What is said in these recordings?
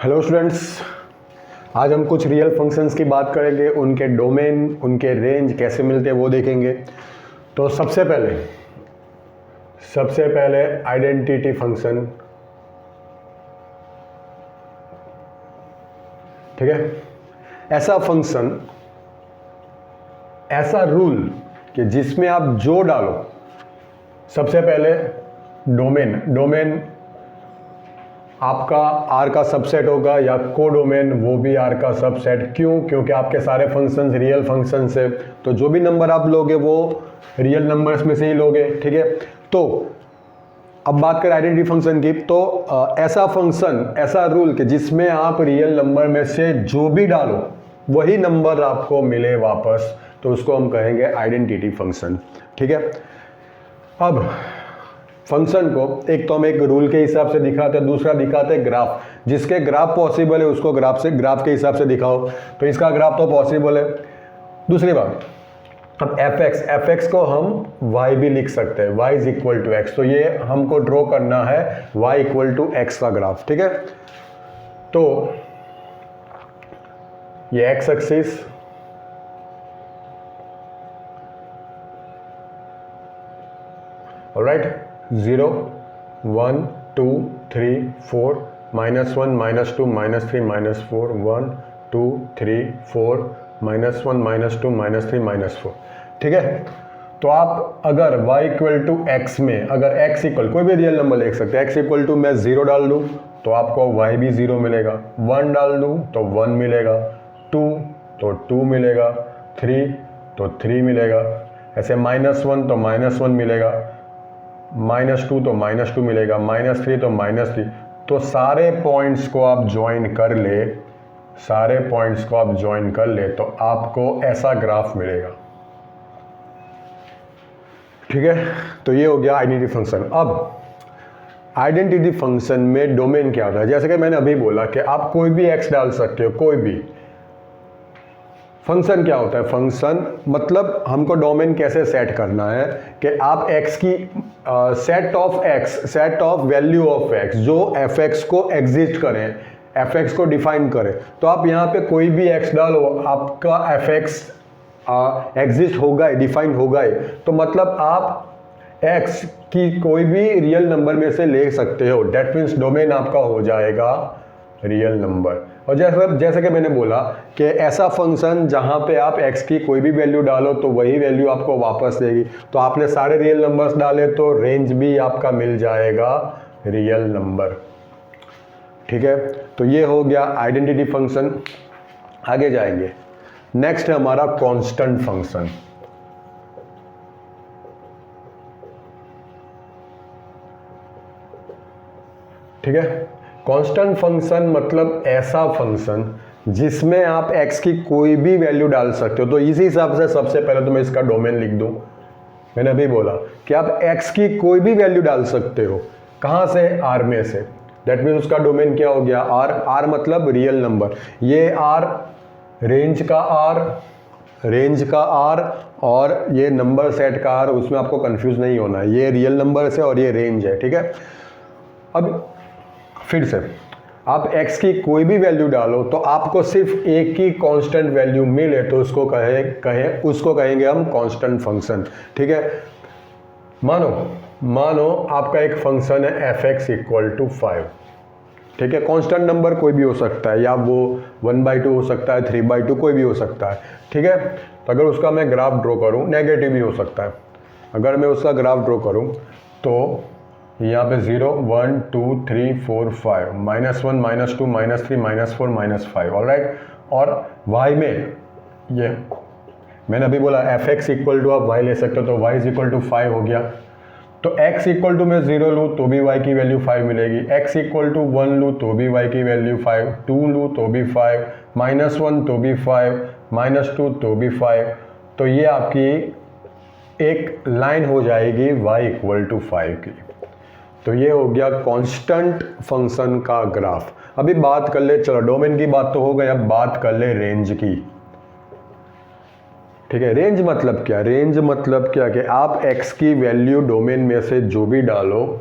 Hello students, आज हम कुछ रियल फंक्शंस की बात करेंगे। उनके डोमेन, उनके रेंज कैसे मिलते हैं वो देखेंगे। तो सबसे पहले आइडेंटिटी फंक्शन, ठीक है। ऐसा फंक्शन, ऐसा रूल कि जिसमें आप जो डालो, सबसे पहले डोमेन आपका आर का सबसेट होगा या कोडोमेन वो भी आर का सबसेट। क्यों? क्योंकि आपके सारे फंक्शंस रियल फंक्शंस है, तो जो भी नंबर आप लोगे वो रियल नंबर्स में से ही लोगे, ठीक है। तो अब बात करें आइडेंटिटी फंक्शन की, तो ऐसा फंक्शन, ऐसा रूल कि जिसमें आप रियल नंबर में से जो भी डालो वही नंबर आपको मिले वापस, तो उसको हम कहेंगे आइडेंटिटी फंक्शन, ठीक है। अब फंक्शन को एक तो हम एक रूल के हिसाब से दिखाते हैं, दूसरा दिखाते हैं ग्राफ। जिसके ग्राफ पॉसिबल है उसको ग्राफ के हिसाब से दिखाओ। तो इसका ग्राफ तो पॉसिबल है। दूसरी बात, अब एफ एक्स को हम y भी लिख सकते हैं, y is equal to x. तो ये हमको ड्रॉ करना है y इक्वल टू एक्स का ग्राफ, ठीक है। तो ये एक्स एक्सिस, ऑलराइट, 0 1 2 3 4 -1 -2 -3 -4 1 2 3 4 -1 -2 -3 -4, ठीक है। तो आप अगर y इक्वल टू एक्स में, अगर x इक्वल, कोई भी रियल नंबर लिख सकते हैं, x इक्वल टू मैं 0 डाल दूँ तो आपको y भी 0 मिलेगा, 1 डाल दूँ तो 1 मिलेगा, 2 तो 2 मिलेगा, 3 तो 3 मिलेगा, ऐसे -1 तो -1 मिलेगा, -2 तो -2 मिलेगा, -3 तो -3। तो सारे पॉइंट्स को आप ज्वाइन कर ले, तो आपको ऐसा ग्राफ मिलेगा, ठीक है। तो ये हो गया आइडेंटिटी फंक्शन। अब आइडेंटिटी फंक्शन में डोमेन क्या होता है? जैसे कि मैंने अभी बोला कि आप कोई भी x डाल सकते हो, कोई भी। फंक्शन क्या होता है? फंक्शन मतलब हमको डोमेन कैसे सेट करना है कि आप x की set of value of x जो f(x) को एग्जिस्ट करें, f(x) को डिफाइन करें। तो आप यहाँ पे कोई भी x डालो, आपका f(x) एग्जिस्ट होगा, डिफाइन होगा। तो मतलब आप x की कोई भी रियल नंबर में से ले सकते हो। डेट मीन्स डोमेन आपका हो जाएगा रियल नंबर। और जैसे कि मैंने बोला कि ऐसा फंक्शन जहां पे आप x की कोई भी वैल्यू डालो तो वही वैल्यू आपको वापस देगी। तो आपने सारे रियल नंबर्स डाले तो रेंज भी आपका मिल जाएगा रियल नंबर, ठीक है। तो ये हो गया आइडेंटिटी फंक्शन। आगे जाएंगे, नेक्स्ट है हमारा कांस्टेंट फंक्शन, ठीक है। कांस्टेंट फंक्शन मतलब ऐसा फंक्शन जिसमें आप x की कोई भी वैल्यू डाल सकते हो। तो इसी हिसाब से सबसे पहले तो मैं इसका डोमेन लिख दूं। मैंने अभी बोला कि आप x की कोई भी वैल्यू डाल सकते हो, कहां से? r में से। दैट मीन्स उसका डोमेन क्या हो गया? r मतलब रियल नंबर। ये r रेंज का r और ये नंबर सेट का r, उसमें आपको कंफ्यूज नहीं होना है। ये रियल नंबर है और ये रेंज है, ठीक है। अब फिर से आप x की कोई भी वैल्यू डालो तो आपको सिर्फ एक ही कांस्टेंट वैल्यू मिले तो उसको कहेंगे हम कांस्टेंट फंक्शन, ठीक है। मानो आपका एक फंक्शन है f(x) इक्वल टू 5, ठीक है। कांस्टेंट नंबर कोई भी हो सकता है, या वो 1/2 हो सकता है, 3/2 कोई भी हो सकता है, ठीक है। तो अगर उसका मैं ग्राफ ड्रॉ करूं, नेगेटिव भी हो सकता है। अगर मैं उसका ग्राफ ड्रॉ करूं तो यहाँ पे 0 1 2 3 4 5 -1 -2 -3 -4 -5, ऑलराइट। और y में ये मैंने अभी बोला f(x) इक्वल टू आप y ले सकते हो, तो y इज इक्वल टू 5 हो गया। तो x इक्वल टू मैं 0 लूँ तो भी y की वैल्यू 5 मिलेगी, x इक्वल टू 1 लूँ तो भी y की वैल्यू 5, 2 लूँ तो भी 5, -1 तो भी 5, -2 तो भी 5। तो ये आपकी एक लाइन हो जाएगी y इक्वल टू 5 की। तो ये हो गया कांस्टेंट फंक्शन का ग्राफ। अभी बात कर ले, चलो डोमेन की बात तो हो गई, अब बात कर ले रेंज की, ठीक है। रेंज मतलब क्या? रेंज मतलब क्या कि आप x की वैल्यू डोमेन में से जो भी डालो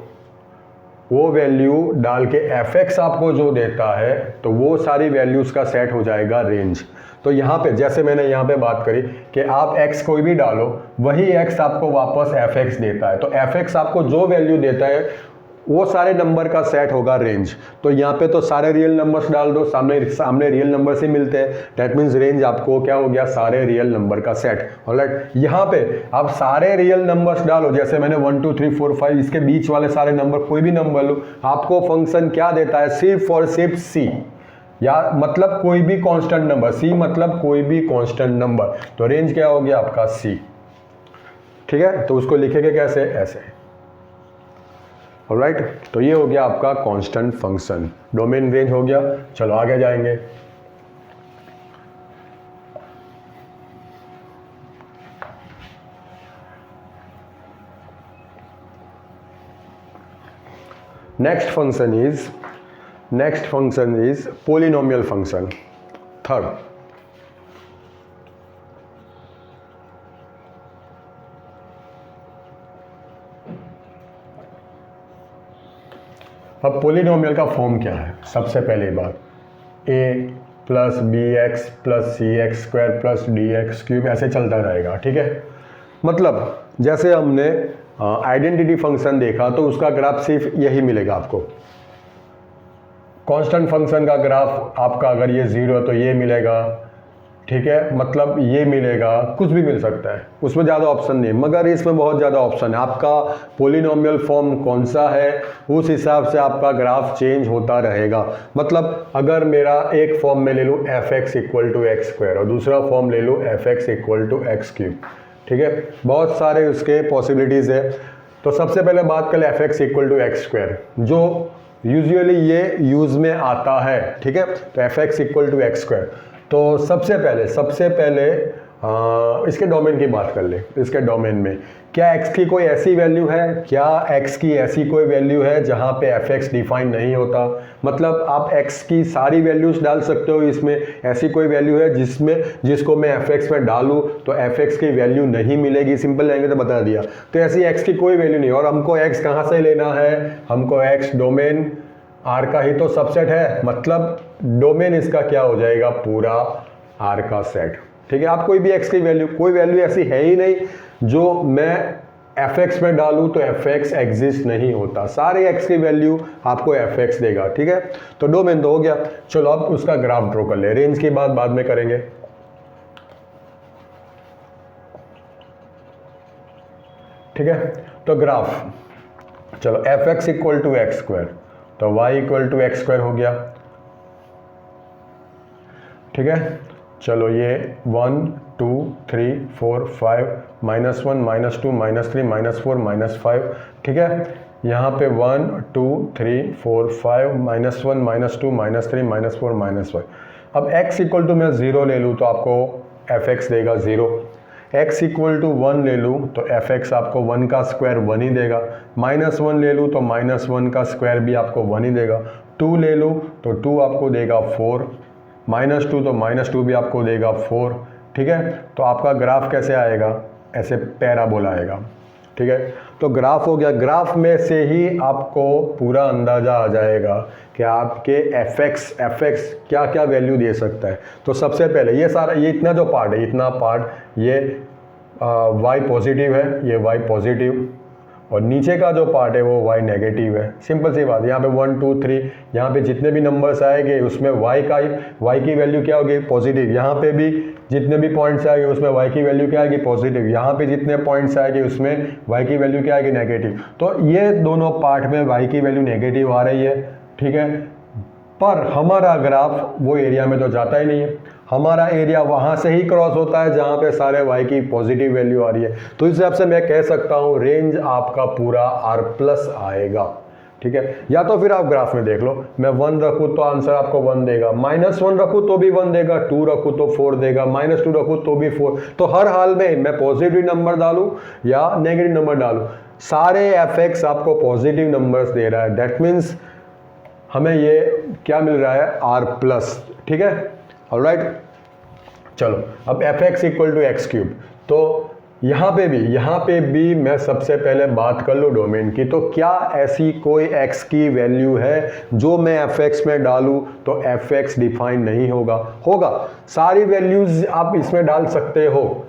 वो वैल्यू डाल के एफ एक्स आपको जो देता है तो वो सारी वैल्यूज़ का सेट हो जाएगा रेंज। तो यहाँ पे जैसे मैंने यहाँ पे बात करी कि आप x कोई भी डालो वही x आपको वापस एफ एक्स देता है, तो एफ एक्स आपको जो वैल्यू देता है वो सारे नंबर का सेट होगा रेंज। तो यहाँ पे तो सारे रियल नंबर्स डाल दो, सामने रियल नंबर्स ही मिलते हैं, दैट मीन्स रेंज आपको क्या हो गया, सारे रियल नंबर का सेट। ऑलराइट, यहाँ पे आप सारे रियल नंबर्स डालो, जैसे मैंने 1 2 3 4 5 इसके बीच वाले सारे नंबर कोई भी नंबर लो, आपको फंक्शन क्या देता है, सिर्फ और सिर्फ सी, या मतलब कोई भी कांस्टेंट नंबर, सी मतलब कोई भी कांस्टेंट नंबर, तो रेंज क्या हो गया आपका सी। ठीक है, तो उसको लिखेंगे कैसे, ऐसे। ऑलराइट, तो ये हो गया आपका कांस्टेंट फंक्शन, डोमेन रेंज हो गया। चलो आगे जाएंगे। Next function is polynomial function, third. अब पोलिनोमियल का फॉर्म क्या है, सबसे पहली बात a plus b x plus c x square plus d x cube ऐसे चलता रहेगा। ठीक है, मतलब जैसे हमने आइडेंटिटी फंक्शन देखा तो उसका ग्राफ सिर्फ यही मिलेगा आपको। कांस्टेंट फंक्शन का ग्राफ आपका अगर ये 0 है तो ये मिलेगा। ठीक है, मतलब ये मिलेगा, कुछ भी मिल सकता है, उसमें ज़्यादा ऑप्शन नहीं, मगर इसमें बहुत ज़्यादा ऑप्शन है। आपका पोलिनोमियल फॉर्म कौन सा है उस हिसाब से आपका ग्राफ चेंज होता रहेगा। मतलब अगर मेरा एक फॉर्म में ले लूँ f x equal to x square और दूसरा फॉर्म ले लूँ f x equal to x cube, ठीक है, बहुत सारे उसके पॉसिबिलिटीज़ है। तो सबसे पहले बात करें f x equal to x square, जो यूजुअली ये यूज़ में आता है। ठीक है, तो f x equal to x square, तो सबसे पहले इसके डोमेन की बात कर ले। इसके डोमेन में क्या x की कोई ऐसी वैल्यू है, क्या x की ऐसी कोई वैल्यू है जहाँ पे fx डिफाइन नहीं होता, मतलब आप x की सारी वैल्यूज डाल सकते हो, इसमें ऐसी कोई वैल्यू है जिसको मैं fx में डालूँ तो fx की वैल्यू नहीं मिलेगी, सिंपल लैंग्वेज में बता दिया। तो ऐसी x की कोई वैल्यू नहीं, और हमको x कहाँ से लेना है, हमको x डोमेन R का ही तो सबसेट है, मतलब डोमेन इसका क्या हो जाएगा, पूरा R का सेट। ठीक है, आप कोई भी x की वैल्यू, कोई वैल्यू ऐसी है ही नहीं जो मैं fx में डालूं तो fx एग्जिस्ट नहीं होता, सारे x की वैल्यू आपको fx देगा। ठीक है, तो डोमेन तो हो गया। चलो अब उसका ग्राफ ड्रॉ कर ले, रेंज की बात बाद में करेंगे। ठीक है, तो ग्राफ, चलो fx equal to x square, तो y equal to x square हो गया। ठीक है, चलो ये 1 2 3 4 5 -1 -2 -3 -4 -5। ठीक है, यहाँ पे 1 2 3 4 5 -1 -2 -3 -4 -5। अब x इक्वल टू मैं 0 ले लूँ तो आपको fx देगा 0, x इक्वल टू 1 ले लूँ तो fx आपको 1 का स्क्वायर 1 ही देगा, -1 ले लूँ तो -1 का स्क्वायर भी आपको 1 ही देगा, 2 ले लूँ तो 2 आपको देगा 4, -2 तो -2 भी आपको देगा 4। ठीक है, तो आपका ग्राफ कैसे आएगा, ऐसे पैराबोला आएगा। ठीक है, तो ग्राफ हो गया। ग्राफ में से ही आपको पूरा अंदाज़ा आ जाएगा कि आपके fx क्या क्या वैल्यू दे सकता है। तो सबसे पहले ये इतना जो पार्ट है, इतना पार्ट ये y पॉजिटिव है, ये y पॉजिटिव, और नीचे का जो पार्ट है वो y नेगेटिव है। सिंपल सी बात, यहाँ पे 1 2 3 यहाँ पे जितने भी नंबर्स आएंगे उसमें y की वैल्यू क्या होगी, पॉजिटिव। यहाँ पे भी जितने भी पॉइंट्स आएंगे उसमें y की वैल्यू क्या आएगी, पॉजिटिव। यहाँ पे जितने पॉइंट्स आएंगे उसमें y की वैल्यू क्या आएगी, नेगेटिव। तो ये दोनों पार्ट में y की वैल्यू नेगेटिव आ रही है। ठीक है, पर हमारा ग्राफ वो एरिया में तो जाता ही नहीं है, हमारा एरिया वहाँ से ही क्रॉस होता है जहाँ पे सारे y की पॉजिटिव वैल्यू आ रही है। तो इस हिसाब से मैं कह सकता हूँ रेंज आपका पूरा R+ आएगा। ठीक है, या तो फिर आप ग्राफ में देख लो, मैं 1 रखूँ तो आंसर आपको 1 देगा, -1 रखूँ तो भी 1 देगा, 2 रखूँ तो 4 देगा, -2 रखूँ तो भी 4। तो हर हाल में मैं पॉजिटिव नंबर डालूँ या नेगेटिव नंबर डालूँ, सारे fx आपको पॉजिटिव नंबर्स दे रहा है, दैट मीन्स हमें ये क्या मिल रहा है, R+। ठीक है, ऑलराइट। चलो अब fx equal to x cube, तो यहाँ पे भी मैं सबसे पहले बात कर लूँ डोमेन की, तो क्या ऐसी कोई x की वैल्यू है जो मैं fx में डालूँ तो fx डिफाइन नहीं होगा? होगा, सारी वैल्यूज़ आप इसमें डाल सकते हो,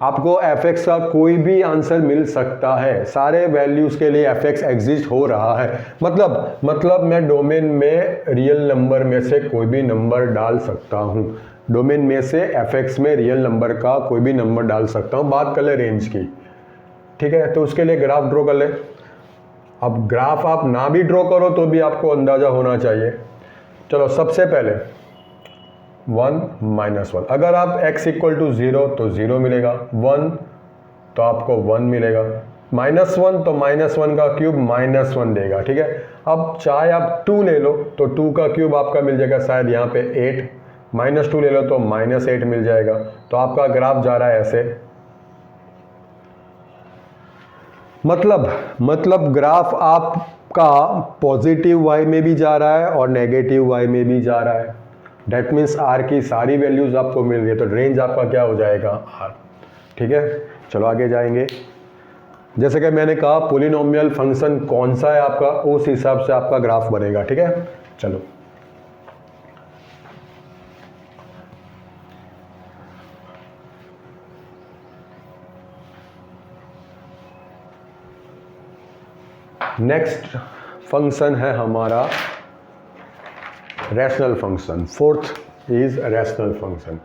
आपको fx का कोई भी आंसर मिल सकता है, सारे वैल्यूज़ के लिए fx एग्जिस्ट हो रहा है। मतलब मैं डोमेन में रियल नंबर में से कोई भी नंबर डाल सकता हूँ, डोमेन में से fx में रियल नंबर का कोई भी नंबर डाल सकता हूँ। बात कर ले रेंज की, ठीक है, तो उसके लिए ग्राफ ड्रॉ कर ले। अब ग्राफ आप ना भी ड्रॉ करो तो भी आपको अंदाज़ा होना चाहिए। चलो सबसे पहले 1 -1, अगर आप x = 0 तो 0 मिलेगा, 1 तो आपको 1 मिलेगा, -1 तो -1 का क्यूब -1 देगा, ठीक है। अब चाहे आप 2 ले लो तो 2 का क्यूब आपका मिल जाएगा शायद यहाँ पे 8, -2 ले लो तो -8 मिल जाएगा। तो आपका ग्राफ जा रहा है ऐसे, मतलब ग्राफ आपका पॉजिटिव y में भी जा रहा है और नेगेटिव y में भी जा रहा है। डेट मीन्स r की सारी वैल्यूज आपको मिल रही है, तो रेंज आपका क्या हो जाएगा? r, ठीक है। चलो आगे जाएंगे। जैसे कि मैंने कहा पोलिनोमियल फंक्शन कौन सा है आपका, उस हिसाब से आपका ग्राफ बनेगा, ठीक है। चलो नेक्स्ट फंक्शन है हमारा rational function. Fourth is rational function.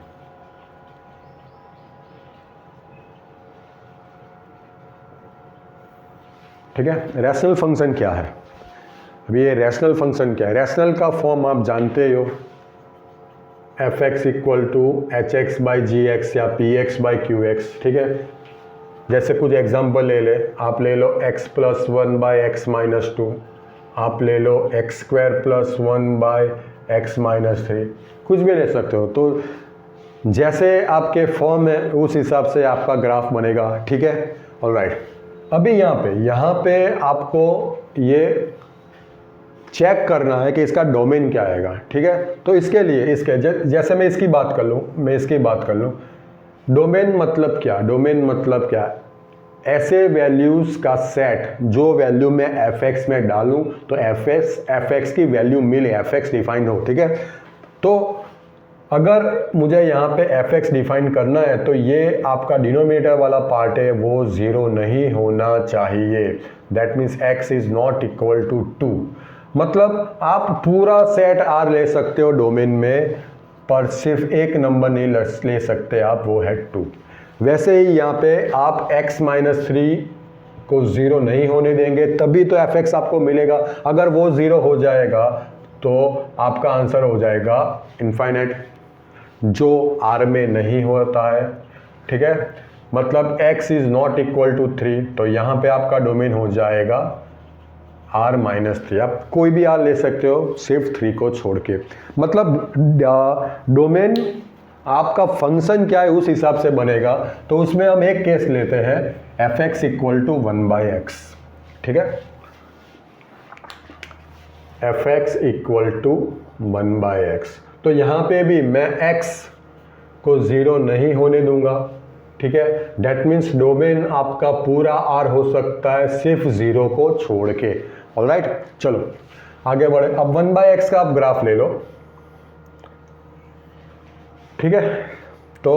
ठीक है, रैशनल फंक्शन क्या है? अभी ये रैशनल फंक्शन क्या है? रैशनल का फॉर्म आप जानते हो, fx = hx/gx या px/qx, ठीक है। जैसे कुछ एग्जांपल ले ले, आप ले लो x + 1/x - 2, आप ले लो x² + 1/x - 3, कुछ भी ले सकते हो। तो जैसे आपके फॉर्म है उस हिसाब से आपका ग्राफ बनेगा, ठीक है। ऑलराइट, अभी यहाँ पे आपको ये चेक करना है कि इसका डोमेन क्या आएगा, ठीक है। तो इसके लिए जैसे मैं इसकी बात कर लूँ, डोमेन मतलब क्या? ऐसे वैल्यूज़ का सेट जो वैल्यू मैं fx में डालूं तो fx की वैल्यू मिले, fx डिफाइन हो, ठीक है। तो अगर मुझे यहाँ पे fx डिफाइन करना है तो ये आपका डिनोमिनेटर वाला पार्ट है वो 0 नहीं होना चाहिए। That means x is not equal to 2। मतलब आप पूरा सेट R ले सकते हो डोमेन में, पर सिर्फ एक नंबर नहीं ले सकते आप, वो है 2। वैसे ही यहाँ पे आप x - 3 को 0 नहीं होने देंगे तभी तो fx आपको मिलेगा। अगर वो 0 हो जाएगा तो आपका आंसर हो जाएगा इनफाइनाइट, जो R में नहीं होता है, ठीक है। मतलब x is not equal to 3, तो यहाँ पे आपका डोमेन हो जाएगा R - 3। आप कोई भी R ले सकते हो सिर्फ 3 को छोड़ के। मतलब डोमेन आपका फंक्शन क्या है उस हिसाब से बनेगा। तो उसमें हम एक केस लेते हैं fx = 1/x, ठीक है। fx = 1/x, तो यहाँ पे भी मैं x को 0 नहीं होने दूंगा, ठीक है। डेट मीन्स डोमेन आपका पूरा R हो सकता है सिर्फ 0 को छोड़ के। ऑलराइट, चलो आगे बढ़े। अब 1/x का आप ग्राफ ले लो, ठीक है। तो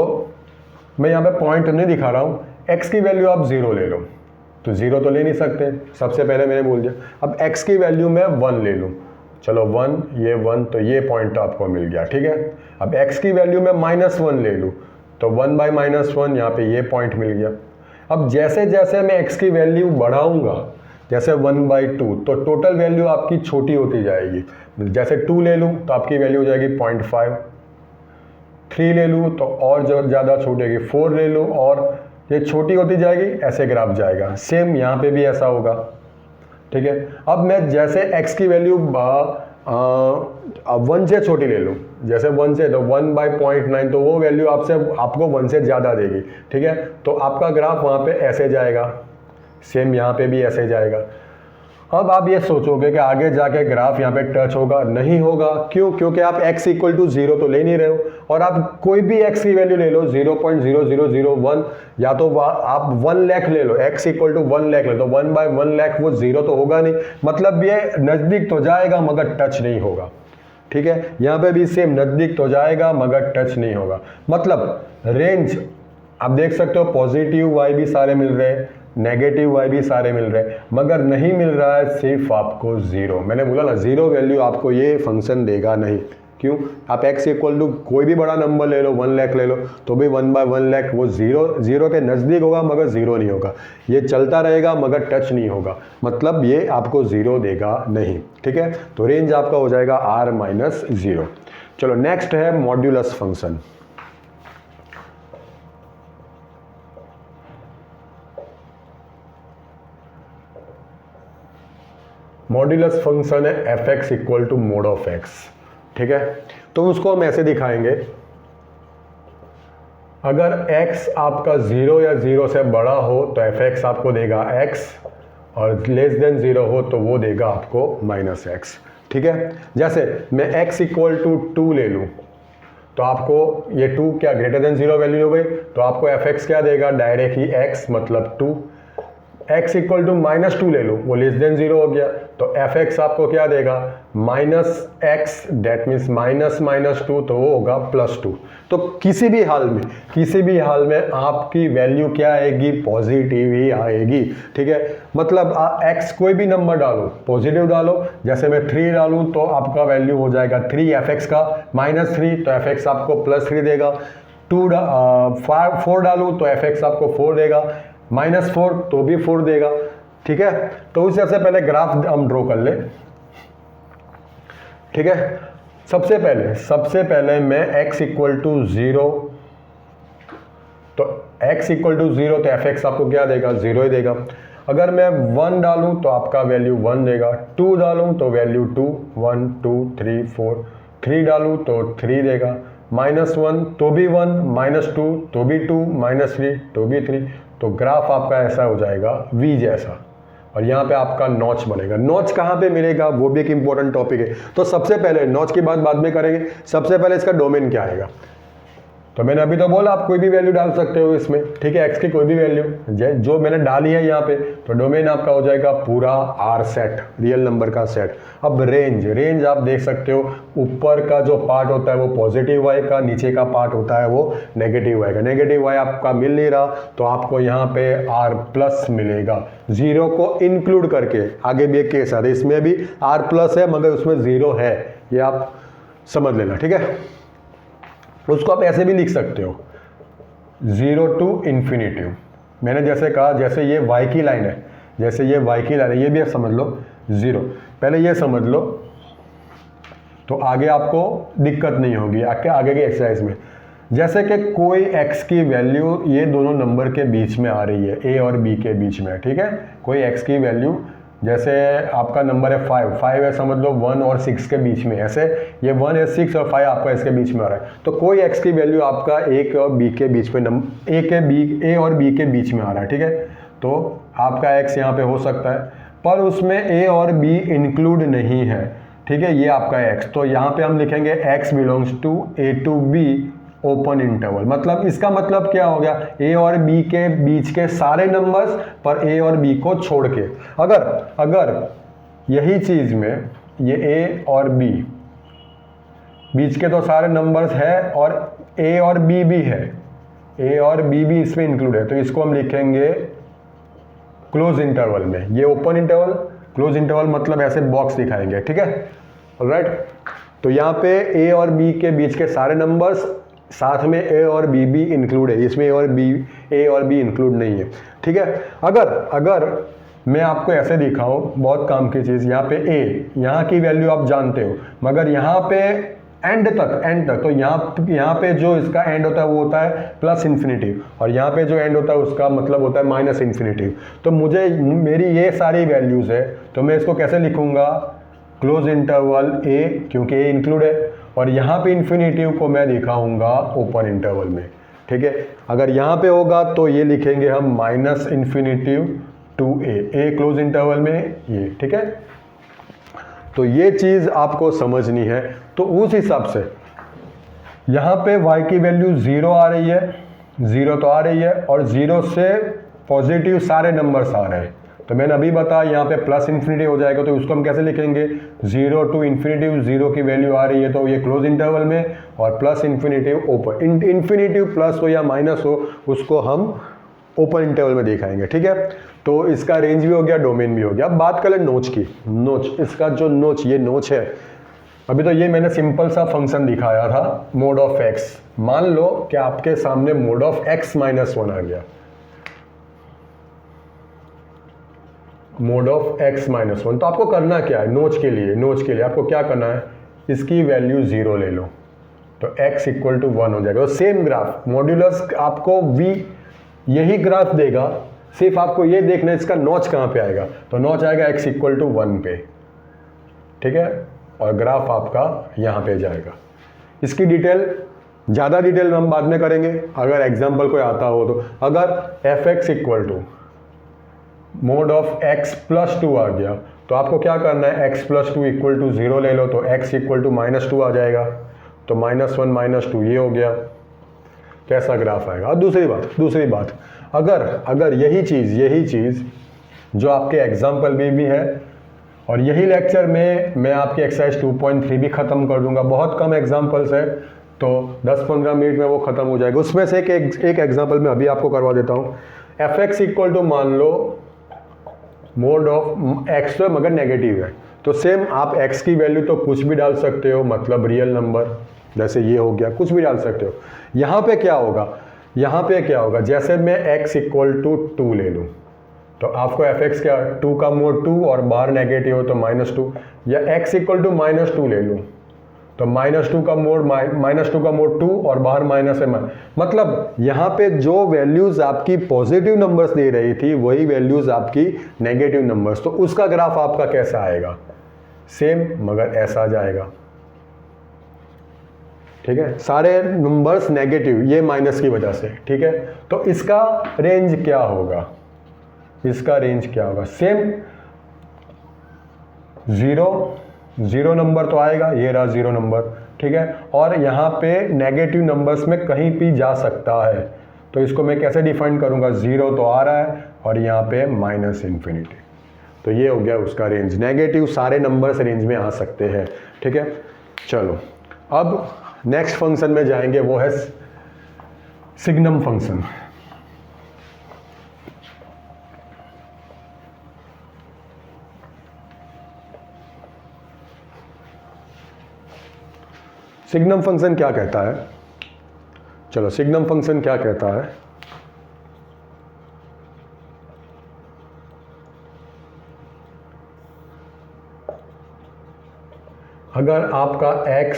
मैं यहाँ पे पॉइंट नहीं दिखा रहा हूँ, x की वैल्यू आप 0 ले लो, तो 0 तो ले नहीं सकते, सबसे पहले मैंने बोल दिया। अब x की वैल्यू मैं 1 ले लूँ, चलो 1, ये 1, तो ये पॉइंट आपको मिल गया, ठीक है। अब x की वैल्यू मैं -1 ले लूँ तो 1/-1 यहाँ पे ये पॉइंट मिल गया। अब जैसे जैसे मैं x की वैल्यू बढ़ाऊँगा, जैसे 1/2, तो टोटल वैल्यू आपकी छोटी होती जाएगी। जैसे 2 ले लूँ तो आपकी वैल्यू हो जाएगी 0.5, 3 ले लूँ तो और जो ज़्यादा छूटेगी, 4 ले लूँ और ये छोटी होती जाएगी, ऐसे ग्राफ जाएगा। सेम यहाँ पे भी ऐसा होगा, ठीक है। अब मैं जैसे x की वैल्यू 1 से छोटी ले लूँ, जैसे 1 से, तो 1/0.9, तो वो वैल्यू आपको 1 से ज़्यादा देगी, ठीक है। तो आपका ग्राफ वहाँ पे ऐसे जाएगा, सेम यहाँ पे भी ऐसे जाएगा। अब आप ये सोचोगे कि आगे जाके ग्राफ यहाँ पे टच होगा, नहीं होगा। क्यों? क्योंकि आप x इक्वल टू 0 तो ले नहीं रहे हो, और आप कोई भी x की वैल्यू ले लो 0.0001, या तो आप 1 लाख ले लो, x इक्वल टू 1 लाख ले, तो 1/1 लाख वो 0 तो होगा नहीं, मतलब ये नज़दीक तो जाएगा मगर टच नहीं होगा। ठीक है, यहाँ पे भी सेम, नज़दीक तो जाएगा मगर टच नहीं होगा। मतलब रेंज आप देख सकते हो, पॉजिटिव y भी सारे मिल रहे हैं, नेगेटिव y भी सारे मिल रहे हैं, मगर नहीं मिल रहा है सिर्फ आपको 0। मैंने बोला ना 0 वैल्यू आपको ये फंक्शन देगा नहीं। क्यों? आप x इक्वल टू कोई भी बड़ा नंबर ले लो, 1 लाख ले लो, तो भी 1/1 लाख वो 0 के नज़दीक होगा मगर 0 नहीं होगा। ये चलता रहेगा मगर टच नहीं होगा, मतलब ये आपको 0 देगा नहीं। ठीक है, तो रेंज आपका हो जाएगा r-0। चलो नेक्स्ट है मॉड्यूलस फंक्शन। मॉड्यूलस फंक्शन है f(x) equal to mod of x। ठीक है, तो उसको हम ऐसे दिखाएंगे, अगर x आपका 0 या 0 से बड़ा हो तो f(x) आपको देगा x, और लेस देन 0 हो तो वो देगा आपको -x। ठीक है, जैसे मैं x इक्वल टू 2 ले लूँ तो आपको ये 2 क्या ग्रेटर देन 0 वैल्यू हो गई, तो आपको f(x) क्या देगा, डायरेक्ट ही x मतलब 2। x इक्वल टू -2 ले लो, वो लेस देन 0 हो गया, तो f(x) आपको क्या देगा, -x, डेट मीन्स -2, तो वो होगा +2। तो किसी भी हाल में आपकी वैल्यू क्या आएगी, पॉजिटिव ही आएगी। ठीक है, मतलब x कोई भी नंबर डालो, पॉजिटिव डालो, जैसे मैं 3 डालूँ तो आपका वैल्यू हो जाएगा 3 f(x) का, -3 तो f(x) आपको +3 देगा, 4 डालूँ तो f(x) आपको 4 देगा, -4 तो भी 4 देगा। ठीक है, तो उस सबसे पहले ग्राफ हम ड्रॉ कर ले। ठीक है, सबसे पहले मैं x इक्वल टू 0, तो x इक्वल टू 0 तो f(x) आपको क्या देगा, 0 ही देगा। अगर मैं 1 डालूं तो आपका वैल्यू 1 देगा, 2 डालूं तो वैल्यू 2, 1 2 3 4, 3 डालूं तो 3 देगा, -1 तो भी 1, -2 तो भी 2, -3 तो भी 3। तो ग्राफ आपका ऐसा हो जाएगा V जैसा, और यहाँ पे आपका नॉच बनेगा। नॉच कहाँ पे मिलेगा वो भी एक इंपॉर्टेंट टॉपिक है, तो सबसे पहले नॉच की बात बाद में करेंगे, सबसे पहले इसका डोमेन क्या आएगा। तो मैंने अभी तो बोला आप कोई भी वैल्यू डाल सकते हो इसमें। ठीक है, x की कोई भी वैल्यू जो मैंने डाली है यहाँ पे, तो डोमेन आपका हो जाएगा पूरा R सेट, रियल नंबर का सेट। अब रेंज आप देख सकते हो, ऊपर का जो पार्ट होता है वो पॉजिटिव y का, नीचे का पार्ट होता है वो नेगेटिव y का। नेगेटिव y आपका मिल नहीं रहा तो आपको यहाँ पे R+ मिलेगा, 0 को इंक्लूड करके। आगे भी एक केस आता है, इसमें भी R+ है मगर उसमें 0 है, ये आप समझ लेना। ठीक है, उसको आप ऐसे भी लिख सकते हो, 0 टू इन्फिनिटी। मैंने जैसे कहा, जैसे ये y की लाइन है, ये भी आप समझ लो 0, पहले ये समझ लो तो आगे आपको दिक्कत नहीं होगी आगे की एक्सरसाइज में। जैसे कि कोई x की वैल्यू ये दोनों नंबर के बीच में आ रही है, a और b के बीच में। ठीक है, कोई x की वैल्यू, जैसे आपका नंबर है 5 है, समझ लो 1 और 6 के बीच में, ऐसे ये 1 है, 6 और 5 आपका इसके बीच में आ रहा है। तो कोई x की वैल्यू आपका a और b के बीच में, a और b के बीच में आ रहा है। ठीक है, तो आपका x यहाँ पे हो सकता है, पर उसमें a और b इंक्लूड नहीं है। ठीक है, ये आपका x, तो यहाँ पे हम लिखेंगे x belongs to a to b open interval. मतलब इसका मतलब क्या हो गया, a और b के बीच के सारे नंबर्स पर a और b को छोड़ के। अगर यही चीज में ये a और b बीच के तो सारे नंबर्स है और a और b भी है, a और b भी इसमें इंक्लूड है, तो इसको हम लिखेंगे क्लोज इंटरवल में। ये ओपन इंटरवल, क्लोज इंटरवल मतलब ऐसे बॉक्स दिखाएंगे। ठीक है, ऑलराइट। तो यहाँ पे a और b के बीच के सारे नंबर्स, साथ में a और b भी इंक्लूड है, इसमें a और b इंक्लूड नहीं है। ठीक है, अगर मैं आपको ऐसे दिखाऊं, बहुत काम की चीज़, यहाँ पे a, यहाँ की वैल्यू आप जानते हो, मगर यहाँ पे एंड तक, तो यहाँ पे जो इसका एंड होता है वो होता है +∞, और यहाँ पे जो एंड होता है उसका मतलब होता है -∞। तो मेरी ये सारी वैल्यूज़ है, तो मैं इसको कैसे लिखूँगा, क्लोज इंटरवल a, क्योंकि a इंक्लूड है, और यहाँ पे इन्फिनिटिव को मैं दिखाऊंगा ओपन इंटरवल में। ठीक है, अगर यहाँ पे होगा तो ये लिखेंगे हम -∞ 2a, ए क्लोज इंटरवल में ये, ठीक है। तो ये चीज़ आपको समझनी है। तो उस हिसाब से यहाँ पे y की वैल्यू 0 आ रही है, 0 तो आ रही है, और 0 से पॉजिटिव सारे नंबर्स आ रहे हैं। तो मैंने अभी बताया यहाँ पे प्लस इन्फिनिटी हो जाएगा, तो उसको हम कैसे लिखेंगे, 0 टू इन्फिनिटी, 0 की वैल्यू आ रही है तो ये क्लोज इंटरवल में, और plus infinity open, infinity plus हो या माइनस हो उसको हम ओपन इंटरवल में दिखाएंगे, ठीक है। तो इसका रेंज भी हो गया, डोमेन भी हो गया। अब बात करें नोच की। नोच, इसका जो नोच, ये नोच है। अभी तो ये मैंने सिंपल सा फंक्शन दिखाया था, मोड ऑफ एक्स। मान लो कि आपके सामने मोड ऑफ x माइनस 1 आ गया, मोड ऑफ x माइनस 1, तो आपको करना क्या है नोच के लिए, नोच के लिए आपको क्या करना है, इसकी वैल्यू 0 ले लो तो x इक्वल टू 1 हो जाएगा। तो सेम ग्राफ, मॉड्यूलस आपको v यही ग्राफ देगा, सिर्फ आपको ये देखना है इसका नॉच कहाँ पे आएगा। तो नॉच आएगा x इक्वल टू 1 पे, ठीक है, और ग्राफ आपका यहाँ पे जाएगा। इसकी डिटेल, ज़्यादा डिटेल हम बाद में करेंगे अगर एग्जाम्पल कोई आता हो तो। अगर fx equal to mod of x plus 2 आ गया तो आपको क्या करना है, x प्लस 2 इक्वल टू 0 ले लो तो x इक्वल टू माइनस 2 आ जाएगा। तो -1 -2 ये हो गया, कैसा ग्राफ आएगा। और दूसरी बात, अगर यही चीज़ जो आपके एग्जाम्पल में भी है, और यही लेक्चर में मैं आपकी एक्सरसाइज 2.3 भी ख़त्म कर दूंगा। बहुत कम एग्जाम्पल्स है तो 10-15 मिनट में वो ख़त्म हो जाएगा। उसमें से एक एग्जाम्पल मैं अभी आपको करवा देता हूँ। fx इक्वल टू मान लो मोड ऑफ x तो मगर नेगेटिव है, तो सेम आप x की वैल्यू तो कुछ भी डाल सकते हो, मतलब रियल नंबर, जैसे ये हो गया, कुछ भी डाल सकते हो। यहाँ पे क्या होगा, जैसे मैं x इक्वल टू 2 ले लूँ तो आपको fx क्या, 2 का मोड 2 और बाहर नेगेटिव हो तो -2, या x इक्वल टू -2 ले लूँ तो -2 का मोड 2 और बाहर माइनस है। मतलब यहाँ पे जो वैल्यूज आपकी पॉजिटिव नंबर्स दे रही थी वही वैल्यूज आपकी नेगेटिव नंबर्स, तो उसका ग्राफ आपका कैसा आएगा, सेम मगर ऐसा जाएगा, ठीक है। सारे नंबर्स नेगेटिव, ये माइनस की वजह से, ठीक है। तो इसका रेंज क्या होगा, सेम 0 नंबर तो आएगा, ये रहा 0 नंबर, ठीक है। और यहाँ पे नेगेटिव नंबर्स में कहीं भी जा सकता है, तो इसको मैं कैसे डिफाइन करूँगा, 0 तो आ रहा है और यहाँ पे -इन्फिनिटी, तो ये हो गया उसका रेंज। नेगेटिव सारे नंबर्स रेंज में आ सकते हैं, ठीक है। चलो अब नेक्स्ट फंक्शन में जाएंगे, वो है सिग्नम फंक्शन। सिग्नम फंक्शन क्या कहता है, चलो सिग्नम फंक्शन क्या कहता है, अगर आपका x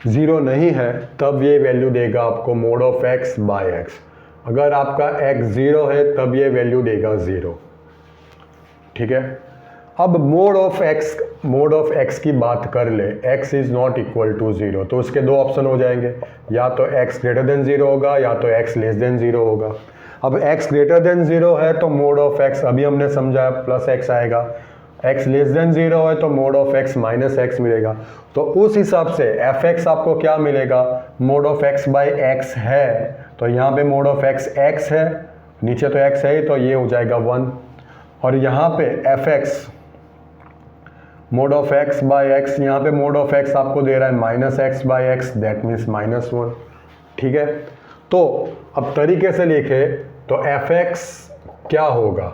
0 नहीं है तब ये वैल्यू देगा आपको mod of x by x। अगर आपका x 0 है तब ये वैल्यू देगा 0, ठीक है। अब मोड ऑफ x की बात कर ले, x is not equal to 0, तो उसके दो ऑप्शन हो जाएंगे, या तो x ग्रेटर देन 0 होगा या तो x लेस देन 0 होगा। अब x ग्रेटर देन 0 है तो मोड ऑफ x, अभी हमने समझा प्लस x आएगा, x लेस देन 0 है तो mode of x minus x मिलेगा। तो उस हिसाब से fx आपको क्या मिलेगा, mode of x by x है, तो यहाँ पे मोड ऑफ x है, नीचे तो x है तो ये हो जाएगा 1, और यहाँ पे fx mode of x by x, यहाँ पे मोड ऑफ x आपको दे रहा है -x by x, that means -1, ठीक है। तो अब तरीके से लिखे तो fx क्या होगा,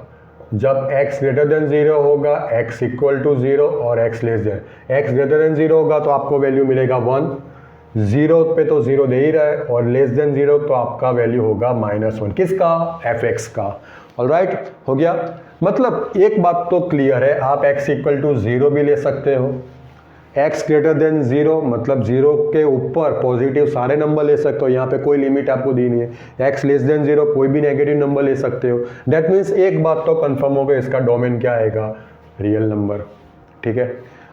जब x ग्रेटर देन 0 होगा, x इक्वल टू 0 और x less than, x greater than 0 होगा तो आपको वैल्यू मिलेगा 1, 0 पे तो 0 दे ही रहा है, और लेस देन 0 तो आपका वैल्यू होगा -1, किसका, fx का। ऑलराइट, हो गया। मतलब एक बात तो क्लियर है, आप x इक्वल टू 0 भी ले सकते हो, x ग्रेटर देन 0 मतलब 0 के ऊपर पॉजिटिव सारे नंबर ले सकते हो, यहाँ पे कोई लिमिट आपको दी नहीं है। x लेस देन 0 कोई भी नेगेटिव नंबर ले सकते हो। दैट मीन्स एक बात तो कंफर्म हो गई, इसका डोमेन क्या आएगा, रियल नंबर, ठीक है।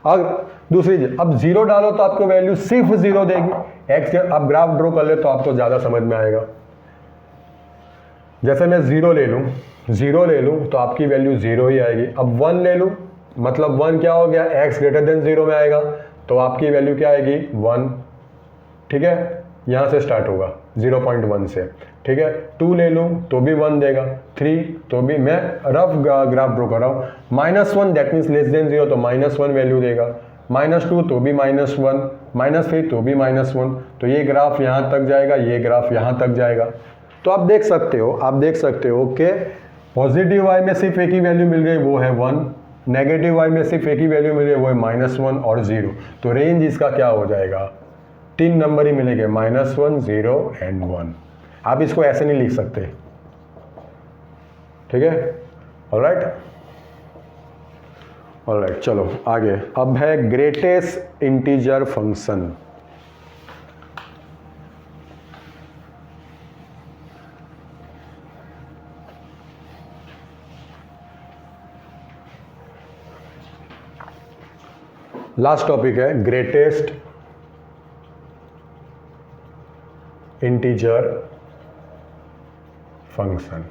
अब दूसरी चीज, अब 0 डालो तो आपको वैल्यू सिर्फ 0 देगी। x अब ग्राफ ड्रॉ कर ले तो आपको ज़्यादा समझ में आएगा। जैसे मैं ज़ीरो ले लूँ तो आपकी वैल्यू ज़ीरो ही आएगी। अब 1 ले लूँ, मतलब 1 क्या हो गया, x ग्रेटर देन 0 में आएगा, तो आपकी वैल्यू क्या आएगी 1। ठीक है, यहाँ से स्टार्ट होगा 0.1 से। ठीक है, 2 ले लूँ तो भी 1 देगा, 3 तो भी, मैं रफ ग्राफ ड्रॉ कर रहा हूँ। -1 दैट मीन्स लेस देन 0 तो -1 वैल्यू देगा, -2 तो भी -1, -3 तो भी -1। तो ये ग्राफ यहाँ तक जाएगा, ये ग्राफ यहाँ तक जाएगा। तो आप देख सकते हो कि पॉजिटिव वाई में सिर्फ एक ही वैल्यू मिल गई, वो है 1, नेगेटिव वाई में सिर्फ एक ही वैल्यू मिल गई, वो है -1 और 0। तो रेंज इसका क्या हो जाएगा, 3 नंबर ही मिलेंगे, -1, 0 एंड 1। आप इसको ऐसे नहीं लिख सकते। ठीक है, ऑलराइट, चलो आगे। अब है greatest integer function. Last topic है ग्रेटेस्ट इंटीजर फंक्शन।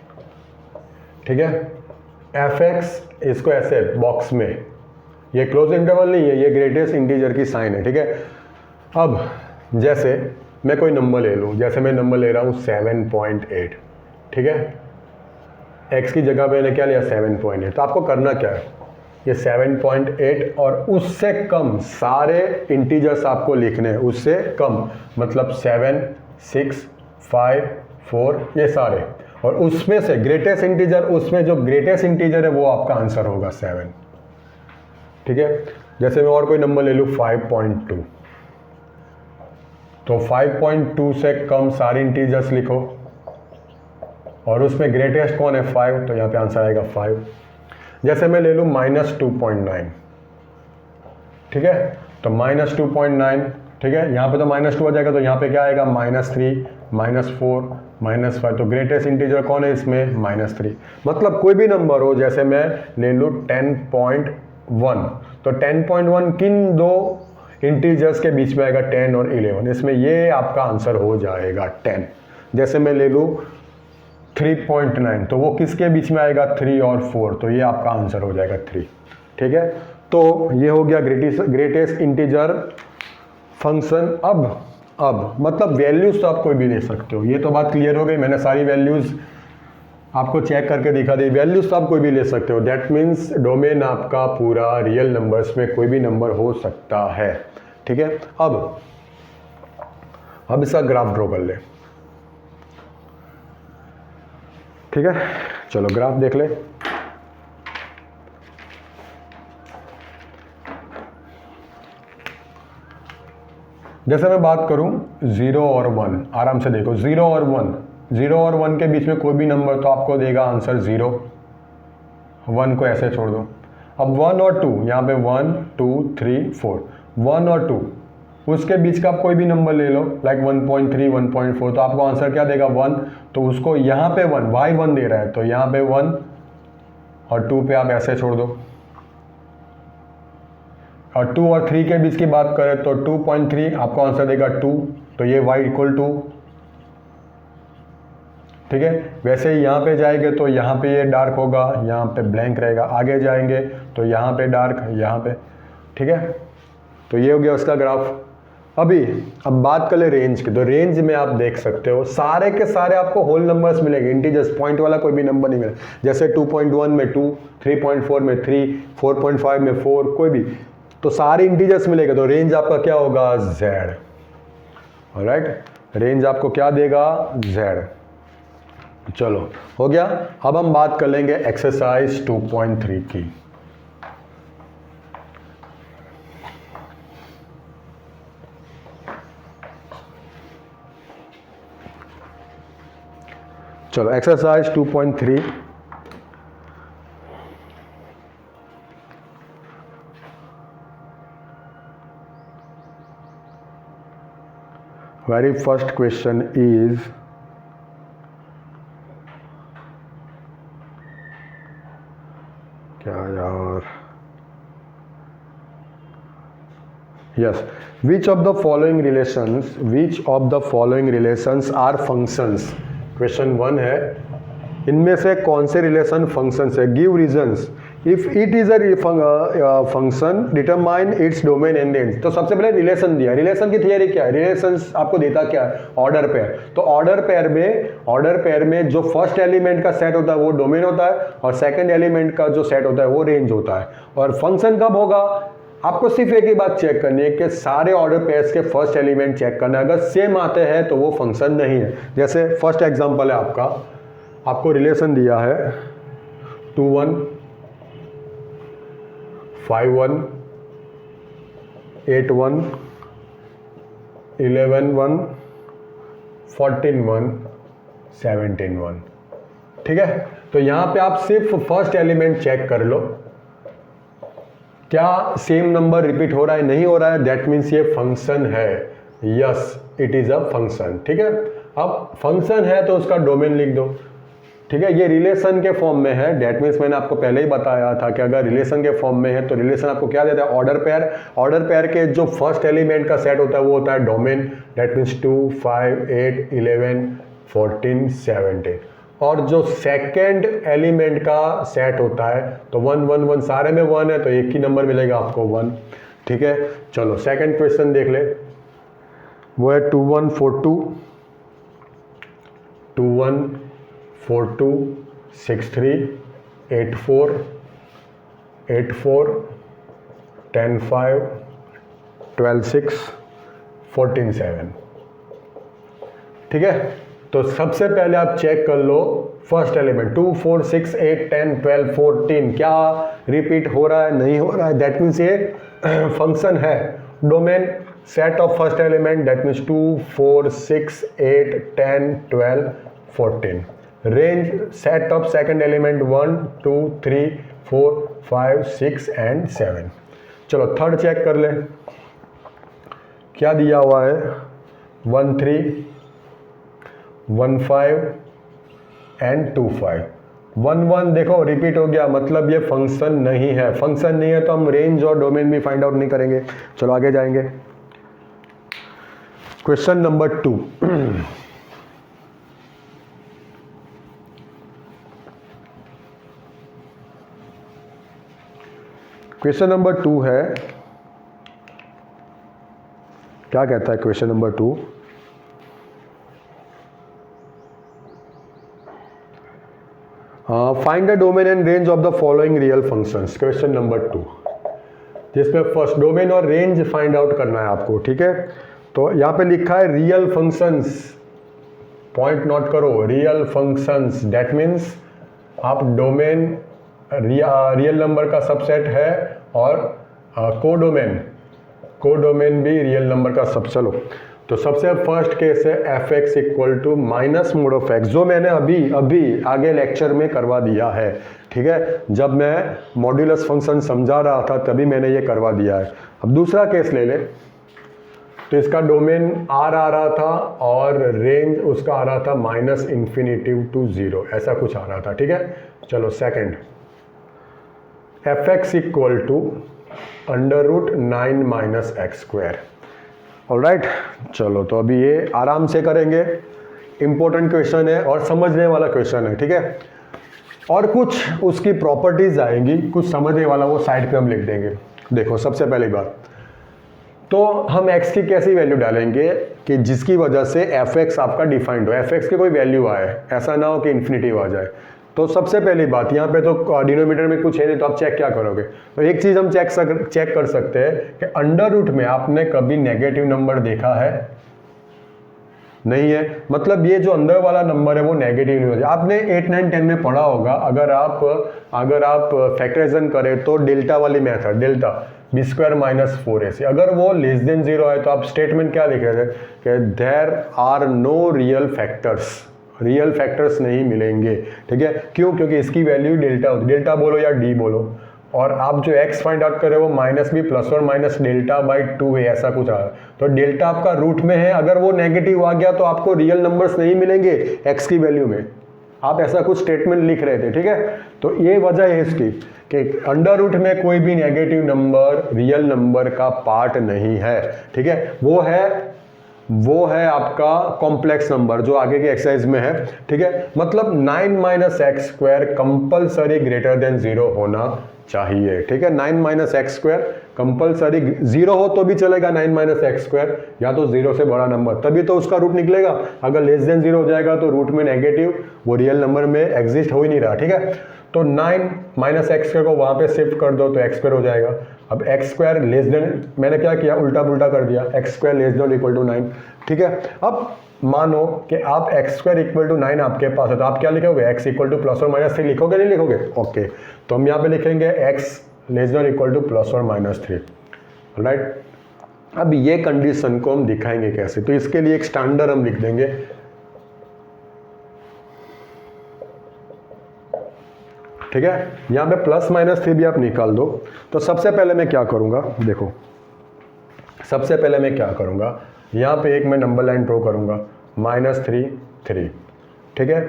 ठीक है, f(x) इसको ऐसे बॉक्स में, ये क्लोज इंटरवल नहीं है, ये ग्रेटेस्ट इंटीजर की साइन है। ठीक है, अब जैसे मैं कोई नंबर ले लूँ, जैसे मैं नंबर ले रहा हूँ 7.8। ठीक है, x की जगह पे मैंने क्या लिया 7.8। तो आपको करना क्या है, ये 7.8 और उससे कम सारे इंटीजर्स आपको लिखने हैं, उससे कम मतलब 7, 6, 5, 4 ये सारे, और उसमें से ग्रेटेस्ट इंटीजर, उसमें जो ग्रेटेस्ट इंटीजर है वो आपका आंसर होगा 7। ठीक है, जैसे मैं और कोई नंबर ले लूँ 5.2, तो 5.2 से कम सारे इंटीजर्स लिखो और उसमें ग्रेटेस्ट कौन है 5, तो यहाँ पे आंसर आएगा 5। जैसे मैं ले लूँ -2.9। ठीक है, तो -2.9, ठीक है, यहाँ पे तो -2 हो जाएगा, तो यहाँ पे क्या आएगा -3, -4, -5। तो ग्रेटेस्ट इंटीजर कौन है इसमें, -3। मतलब कोई भी नंबर हो, जैसे मैं ले लूँ 10.1, तो 10.1 किन दो इंटीजर्स के बीच में आएगा, 10 और 11, इसमें ये आपका आंसर हो जाएगा 10। जैसे मैं ले लूँ 3.9, तो वो किसके बीच में आएगा, 3 और 4, तो ये आपका आंसर हो जाएगा 3। ठीक है, तो ये हो गया ग्रेटेस्ट इंटीजर फंक्शन। अब मतलब वैल्यूज तो आप कोई भी ले सकते हो, ये तो बात क्लियर हो गई, मैंने सारी वैल्यूज आपको चेक करके दिखा दी। वैल्यूज तो आप कोई भी ले सकते हो, दैट मीन्स डोमेन आपका पूरा रियल नंबर्स में कोई भी नंबर हो सकता है। ठीक है, अब इसका ग्राफ ड्रॉ कर ले। ठीक है, चलो ग्राफ देख ले। जैसे मैं बात करूं 0 और 1, आराम से देखो 0 और 1 के बीच में कोई भी नंबर तो आपको देगा आंसर 0, 1 को ऐसे छोड़ दो। अब 1 और 2, यहाँ पे 1, 2, 3, 4, 1 और 2 उसके बीच का आप कोई भी नंबर ले लो, लाइक 1.3, 1.4, तो आपको आंसर क्या देगा 1। तो उसको यहाँ पे 1, y 1 दे रहा है, तो यहाँ पे 1 और 2 पे आप ऐसे छोड़ दो। और 2 और 3 के बीच की बात करें तो 2.3 आपको आंसर देगा 2, तो ये y = 2। ठीक है, वैसे ही यहाँ पे जाएंगे तो यहाँ पे ये डार्क होगा, यहाँ पे ब्लैंक रहेगा। आगे जाएंगे तो यहाँ पे डार्क, यहाँ पे। ठीक है, तो ये हो गया उसका ग्राफ। अब बात कर ले रेंज की, तो रेंज में आप देख सकते हो सारे के सारे आपको होल नंबर्स मिलेंगे, इंटीजर्स, पॉइंट वाला कोई भी नंबर नहीं मिलेगा। जैसे 2.1 में 2, 3.4 में 3, 4.5 में 4, कोई भी, तो सारे इंटीजर्स मिलेगा। तो रेंज आपका क्या होगा, Z। ऑलराइट, रेंज आपको क्या देगा, Z। चलो हो गया। अब हम बात कर लेंगे एक्सरसाइज 2.3 की। चलो exercise 2.3, very first question is क्या यार, yes, which of the following relations are functions. Question 1 है इनमें से कौन से रिलेशन फंक्शन है? Give reasons if it is a function determine its domain and range. तो सबसे पहले रिलेशन दिया। रिलेशन की थियरी क्या है? रिलेशंस आपको देता क्या है? Order pair. तो ऑर्डर पेयर में जो फर्स्ट एलिमेंट का सेट होता है वो डोमेन होता है और सेकंड एलिमेंट का जो सेट होता है वो रेंज होता है। और फंक्शन कब होगा? आपको सिर्फ एक ही बात चेक करनी है कि सारे ऑर्डर पेयर्स के फर्स्ट एलिमेंट चेक करना है। अगर सेम आते हैं तो वो फंक्शन नहीं है। जैसे फर्स्ट एग्जांपल है आपको रिलेशन दिया है 2 1 5 1 8 1 11 1 14 1 17 1। ठीक है, तो यहां पे आप सिर्फ फर्स्ट एलिमेंट चेक कर लो, क्या सेम नंबर रिपीट हो रहा है, नहीं हो रहा है, दैट मीन्स ये फंक्शन है। Yes, it is a function. ठीक है, अब फंक्शन है तो उसका डोमेन लिख दो। ठीक है, ये रिलेशन के फॉर्म में है, दैट मीन्स मैंने आपको पहले ही बताया था कि अगर रिलेशन के फॉर्म में है तो रिलेशन आपको क्या देता है? Order pair. ऑर्डर पेयर के जो फर्स्ट एलिमेंट का सेट होता है वो होता है डोमेन, दैट मीन्स 2 5 8 11 14 17। और जो सेकेंड एलिमेंट का सेट होता है तो 1 1 1, सारे में 1 है तो एक ही नंबर मिलेगा आपको 1। ठीक है, चलो सेकेंड क्वेश्चन देख ले, वो है 2 1 4 2 2 1 4 2 6 3 8 4 8 4 10 5 12 6 14 7। ठीक है, तो सबसे पहले आप चेक कर लो फर्स्ट एलिमेंट 2 4 6 8 10 12 14 क्या रिपीट हो रहा है, नहीं हो रहा है, दैट मीन्स ये फंक्शन है। Domain set of first element, that means 2 4 6 8 10 12 14। Range set of second element 1 2 3 4 5 6 and 7। चलो थर्ड चेक कर ले, क्या दिया हुआ है? 1 3 1 5 एंड 2 5। 1 1 देखो रिपीट हो गया, मतलब ये फंक्शन नहीं है। फंक्शन नहीं है तो हम रेंज और डोमेन भी फाइंड आउट नहीं करेंगे। चलो आगे जाएंगे, क्वेश्चन नंबर 2। क्वेश्चन नंबर 2 है, क्या कहता है question number 2? Find the domain and range of the following real functions. Question number 2, जिसमें फर्स्ट डोमेन और रेंज फाइंड आउट करना है आपको। ठीक है, तो यहाँ पे लिखा है रियल फंक्शंस, पॉइंट नोट करो, रियल फंक्शंस, दैट मीन्स आप डोमेन रियल नंबर का सबसेट है और कोडोमेन भी रियल नंबर का सब। चलो तो सबसे फर्स्ट केस है f x equal to minus mod of x, जो मैंने अभी आगे लेक्चर में करवा दिया है। ठीक है, जब मैं मॉड्यूलस फंक्शन समझा रहा था तभी मैंने ये करवा दिया है। अब दूसरा केस ले ले, तो इसका डोमेन आर आ रहा था और रेंज उसका आ रहा था -∞ to 0, ऐसा कुछ आ रहा था। ठीक है, चलो second, f x equal to √9 - x²। Alright, चलो तो अभी ये आराम से करेंगे, इंपॉर्टेंट क्वेश्चन है और समझने वाला क्वेश्चन है। ठीक है, और कुछ उसकी प्रॉपर्टीज आएंगी, कुछ समझने वाला, वो साइड पे हम लिख देंगे। देखो सबसे पहली बात तो हम x की कैसी वैल्यू डालेंगे कि जिसकी वजह से एफ एक्स आपका डिफाइंड हो, एफ एक्स की कोई वैल्यू आए, ऐसा ना हो कि इन्फिनिटी आ जाए। तो सबसे पहली बात, यहाँ पे तो डिनोमिनेटर में कुछ है नहीं तो आप चेक क्या करोगे? तो एक चीज़ हम चेक कर सकते हैं कि अंडर रूट में आपने कभी नेगेटिव नंबर देखा है? नहीं है, मतलब ये जो अंदर वाला नंबर है वो नेगेटिव नहीं हो जाए। आपने 8 9 10 में पढ़ा होगा, अगर आप फैक्टराइजेशन करें तो डेल्टा वाली मेथड, डेल्टा b² - 4ac, अगर वो लेस देन 0 है तो आप स्टेटमेंट क्या लिख रहे थे कि there are no real factors नहीं मिलेंगे। ठीक है, क्यों? क्योंकि इसकी वैल्यू डेल्टा होती है, डेल्टा बोलो या डी बोलो, और आप जो x फाइंड आउट कर रहे हो वो माइनस भी ±डेल्टा/2 है, ऐसा कुछ आ रहा है। तो डेल्टा आपका रूट में है, अगर वो नेगेटिव आ गया तो आपको रियल नंबर्स नहीं मिलेंगे x की वैल्यू में। आप ऐसा कुछ स्टेटमेंट लिख रहे थे। ठीक है, तो ये वजह है इसकी कि अंडर रूट में कोई भी नेगेटिव नंबर रियल नंबर का पार्ट नहीं है। ठीक है, वो है वो है आपका कॉम्प्लेक्स नंबर जो आगे की एक्सरसाइज में है, ठीक है। मतलब 9 minus x square compulsory greater than 0 होना चाहिए, ठीक है। 9 माइनस एक्स स्क्वायर कंपल्सरी 0 हो तो भी चलेगा, 9 माइनस एक्स स्क्वायर, या तो 0 से बड़ा नंबर, तभी तो उसका रूट निकलेगा। अगर लेस देन 0 हो जाएगा तो रूट में नेगेटिव, वो रियल नंबर में एग्जिस्ट हो ही नहीं रहा, ठीक है। तो 9 माइनस एक्स स्क्वायर को वहाँ पे शिफ्ट कर दो तो एक्स स्क्वायर हो जाएगा। अब एक्स स्क्वायर लेस देन, मैंने क्या किया, उल्टा पुल्टा कर दिया, x square less than equal to 9, ठीक है। अब मानो कि आप एक्स स्क्वायर इक्वल टू 9 आपके पास है, तो आप क्या लिखोगे, एक्स इक्वल टू प्लस और माइनस 3 लिखोगे, नहीं लिखोगे? ओके, तो हम यहाँ पे लिखेंगे x less than equal two plus और माइनस 3, राइट। अब ये कंडीशन को हम दिखाएंगे कैसे, तो इसके लिए एक स्टैंडर्ड हम लिख देंगे, ठीक है। यहाँ पे प्लस माइनस 3 भी आप निकाल दो। तो सबसे पहले मैं क्या करूँगा, देखो सबसे पहले मैं क्या करूँगा, यहाँ पे एक मैं नंबर लाइन ड्रॉ करूँगा, -3 3, ठीक है,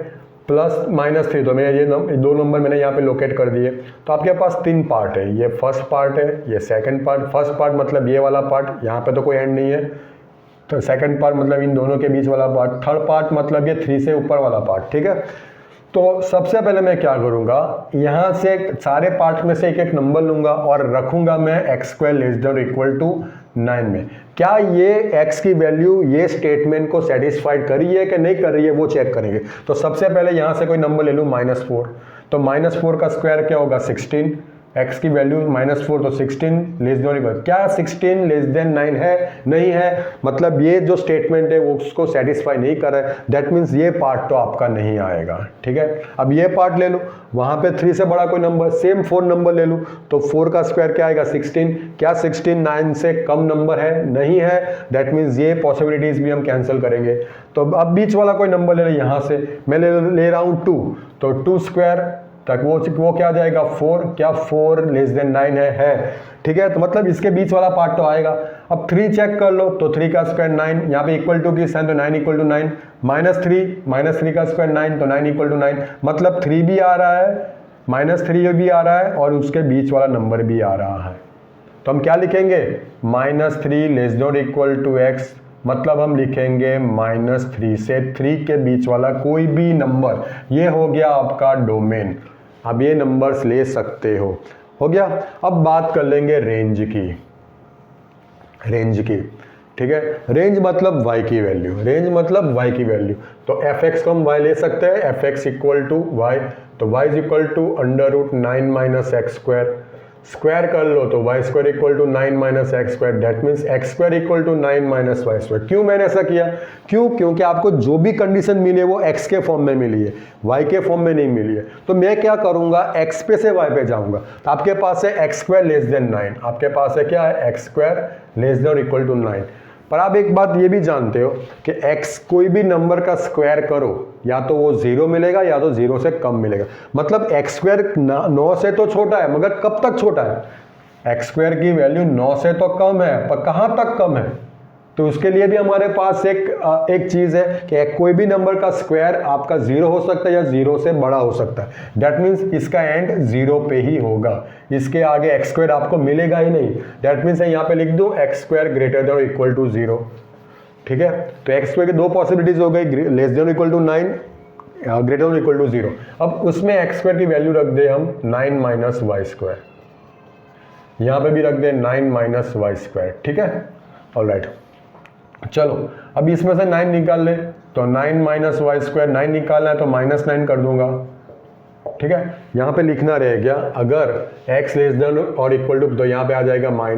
प्लस -3, तो मैं ये दो नंबर मैंने यहाँ पे लोकेट कर दिए। तो आपके पास 3 पार्ट है, ये फर्स्ट पार्ट है, ये सेकंड पार्ट। फर्स्ट पार्ट मतलब ये वाला पार्ट, यहाँ पे तो कोई एंड नहीं है, तो सेकंड पार्ट मतलब इन दोनों के बीच वाला पार्ट, थर्ड पार्ट मतलब ये 3 से ऊपर वाला पार्ट, ठीक है। तो सबसे पहले मैं क्या करूँगा, यहाँ से सारे पार्ट में से एक एक नंबर लूँगा और रखूँगा मैं x square less than equal to 9 में। क्या ये x की वैल्यू ये स्टेटमेंट को सेटिस्फाइड कर रही है कि नहीं कर रही है, वो चेक करेंगे। तो सबसे पहले यहाँ से कोई नंबर ले लूँ -4, तो -4 का स्क्वायर क्या होगा, 16, x की वैल्यू -4, तो 16 लेस देन इक्वल, क्या 16 लेस देन 9 है, नहीं है, मतलब ये जो स्टेटमेंट है वो उसको सेटिस्फाई नहीं कर रहा है, दैट मीन्स ये पार्ट तो आपका नहीं आएगा, ठीक है। अब ये पार्ट ले लो, वहाँ पे 3 से बड़ा कोई नंबर, सेम 4 नंबर ले लूँ, तो 4 का स्क्वायर क्या आएगा, 16, क्या 16 9 से कम नंबर है, नहीं है, दैट मीन्स ये पॉसिबिलिटीज भी हम कैंसिल करेंगे। तो अब बीच वाला कोई नंबर ले लें, यहाँ से मैं ले रहा हूँ 2, तो 2 स्क्वायर तक वो क्या आ जाएगा, 4, क्या 4 लेस देन 9 है, ठीक है। तो मतलब इसके बीच वाला पार्ट तो आएगा। अब 3 चेक कर लो, तो 3 का स्क्वायर 9, यहाँ पे इक्वल टू की साइन, तो 9 इक्वल टू 9, -3 का स्क्वायर 9, तो 9 इक्वल टू 9, मतलब 3 भी आ रहा है, -3 भी आ रहा है और उसके बीच वाला नंबर भी आ रहा है। तो हम क्या लिखेंगे, -3 less than equal to x, मतलब हम लिखेंगे -3 से 3 के बीच वाला कोई भी नंबर, ये हो गया आपका डोमेन। अब ये नंबर्स ले सकते हो गया। अब बात कर लेंगे रेंज की, ठीक है। रेंज मतलब y की वैल्यू, रेंज मतलब y की वैल्यू, तो fx को हम y ले सकते हैं, fx इक्वल टू y, तो y is equal to √9 minus x square, square कर लो तो y square equal to 9 minus x square, that means x square equal to 9 minus y square. क्यों मैंने ऐसा किया, क्योंकि आपको जो भी कंडीशन मिली है वो x के फॉर्म में मिली है, y के फॉर्म में नहीं मिली है। तो मैं क्या करूंगा, x पे से y पे जाऊंगा, तो आपके पास है एक्स स्क्वायर लेस देन 9, आपके पास है क्या है, x square less than equal to 9। पर आप एक बात ये भी जानते हो कि x कोई भी नंबर का स्क्वायर करो, या तो वो 0 मिलेगा या तो 0 से कम मिलेगा। मतलब एक्स स्क्वायर 9 से तो छोटा है, मगर कब तक छोटा है, एक्स स्क्वायर की वैल्यू 9 से तो कम है, पर कहाँ तक कम है, तो उसके लिए भी हमारे पास एक चीज़ है कि कोई भी नंबर का स्क्वायर आपका 0 हो सकता है या 0 से बड़ा हो सकता है, दैट मीन्स इसका एंड 0 पे ही होगा, इसके आगे एक्स स्क्वायर आपको मिलेगा ही नहीं। दैट मीन्स यहाँ पे लिख दो x square greater than equal to 0, ठीक है। तो एक्स स्क्वायर की दो पॉसिबिलिटीज हो गई, less than equal to 9, greater than equal to 0। अब उसमें एक्स स्क्वायर की वैल्यू रख दे हम 9 माइनस वाई स्क्वायर, यहाँ पे भी रख दे 9 माइनस वाई स्क्वायर, ठीक है, ऑलराइट। चलो अब इसमें से 9 निकाल ले, तो 9 माइनस वाई स्क्वायर, 9 निकालना है तो -9 कर दूंगा, ठीक है। यहाँ पे लिखना रह गया, अगर x लेस देन और इक्वल टू, तो यहाँ पे आ जाएगा -a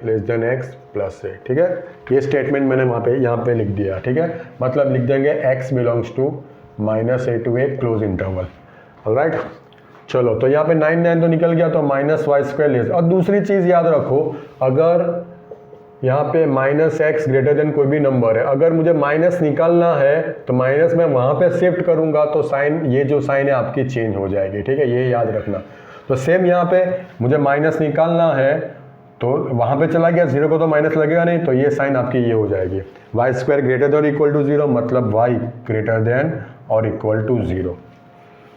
less than x plus a, ठीक है। ये स्टेटमेंट मैंने वहाँ पे यहाँ पे लिख दिया, ठीक है। मतलब लिख देंगे x belongs to -a to a close interval, alright. चलो तो यहाँ पे 9 तो निकल गया, तो -y स्क्वायर लेस। और दूसरी चीज़ याद रखो, अगर यहाँ पे -x ग्रेटर देन कोई भी नंबर है, अगर मुझे माइनस निकालना है तो माइनस मैं वहाँ पे शिफ्ट करूँगा तो साइन, ये जो साइन है आपकी चेंज हो जाएगी, ठीक है, ये याद रखना। तो सेम यहाँ पे मुझे माइनस निकालना है तो वहाँ पे चला गया, 0 को तो माइनस लगेगा नहीं, तो ये साइन आपकी ये हो जाएगी, y square greater than equal to 0, मतलब y ग्रेटर देन और इक्वल टू 0।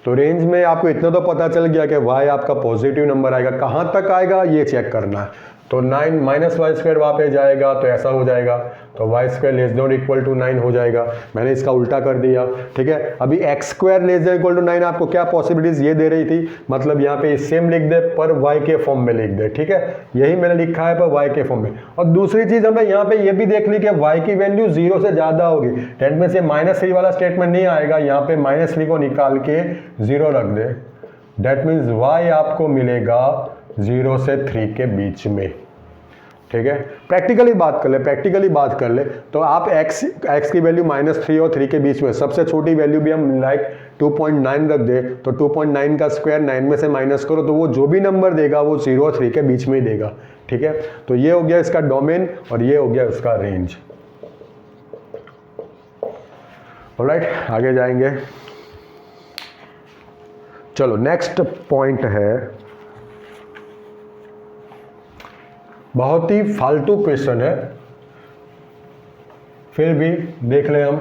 तो रेंज में आपको इतना तो पता चल गया कि y आपका पॉजिटिव नंबर आएगा, कहाँ तक आएगा ये चेक करना है। तो 9 माइनस वाई स्क्वायर वहाँ पे जाएगा तो ऐसा हो जाएगा, तो y square less than equal to 9 हो जाएगा। मैंने इसका उल्टा कर दिया, ठीक है। अभी x square less than equal to 9 आपको क्या पॉसिबिलिटीज ये दे रही थी, मतलब यहाँ पे सेम लिख दे पर वाई के फॉर्म में लिख दे, ठीक है। यही मैंने लिखा है पर वाई के फॉर्म में। और दूसरी चीज हमें यहाँ पे ये भी देख ली कि वाई की वैल्यू 0 से ज्यादा होगी, डेट में से -3 वाला स्टेटमेंट नहीं आएगा, यहाँ पे -3 को निकाल के 0 रख दे, डेट मीन्स वाई आपको मिलेगा 0 से 3 के बीच में, ठीक है। प्रैक्टिकली बात कर ले तो आप x की वैल्यू -3 और 3 के बीच में सबसे छोटी वैल्यू भी हम लाइक 2.9 रख दे, तो 2.9 का स्क्वायर 9 में से माइनस करो तो वो जो भी नंबर देगा वो 0 और 3 के बीच में ही देगा, ठीक है। तो ये हो गया इसका डोमेन और ये हो गया इसका रेंज। ऑलराइट, आगे जाएंगे। चलो नेक्स्ट पॉइंट है, बहुत ही फालतू क्वेश्चन है, फिर भी देख लें हम।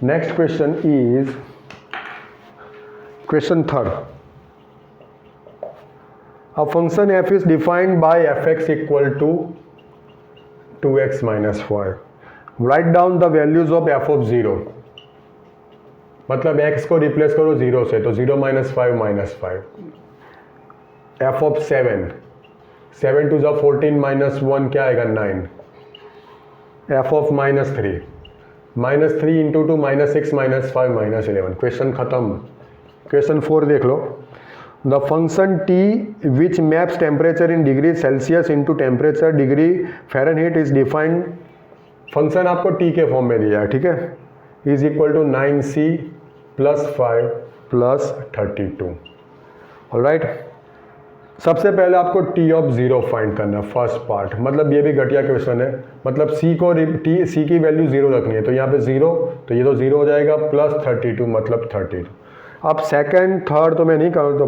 Next question is question 3rd। A function f is defined by fx equal to 2x minus 5. Write down the values of f of 0. मतलब x को रिप्लेस करो 0 से, तो 0 minus 5 minus 5. f of 7 to the 14 minus 1 क्या आएगा 9. f of -3 into 2 -6 -5 -11. Question खत्म। Question 4 देख लो। The function t which maps temperature in degree Celsius into temperature degree Fahrenheit is defined, function आपको t के फॉर्म में दिया है, ठीक है, is equal to 9c + 5 + 32। Alright, सबसे पहले आपको t ऑफ 0 फाइंड करना है, फर्स्ट पार्ट। मतलब ये भी घटिया क्वेश्चन है, मतलब c की वैल्यू 0 रखनी है, तो यहाँ पे 0, तो ये तो 0 हो जाएगा, + 32 मतलब 32। अब सेकंड थर्ड तो मैं नहीं करूँ, तो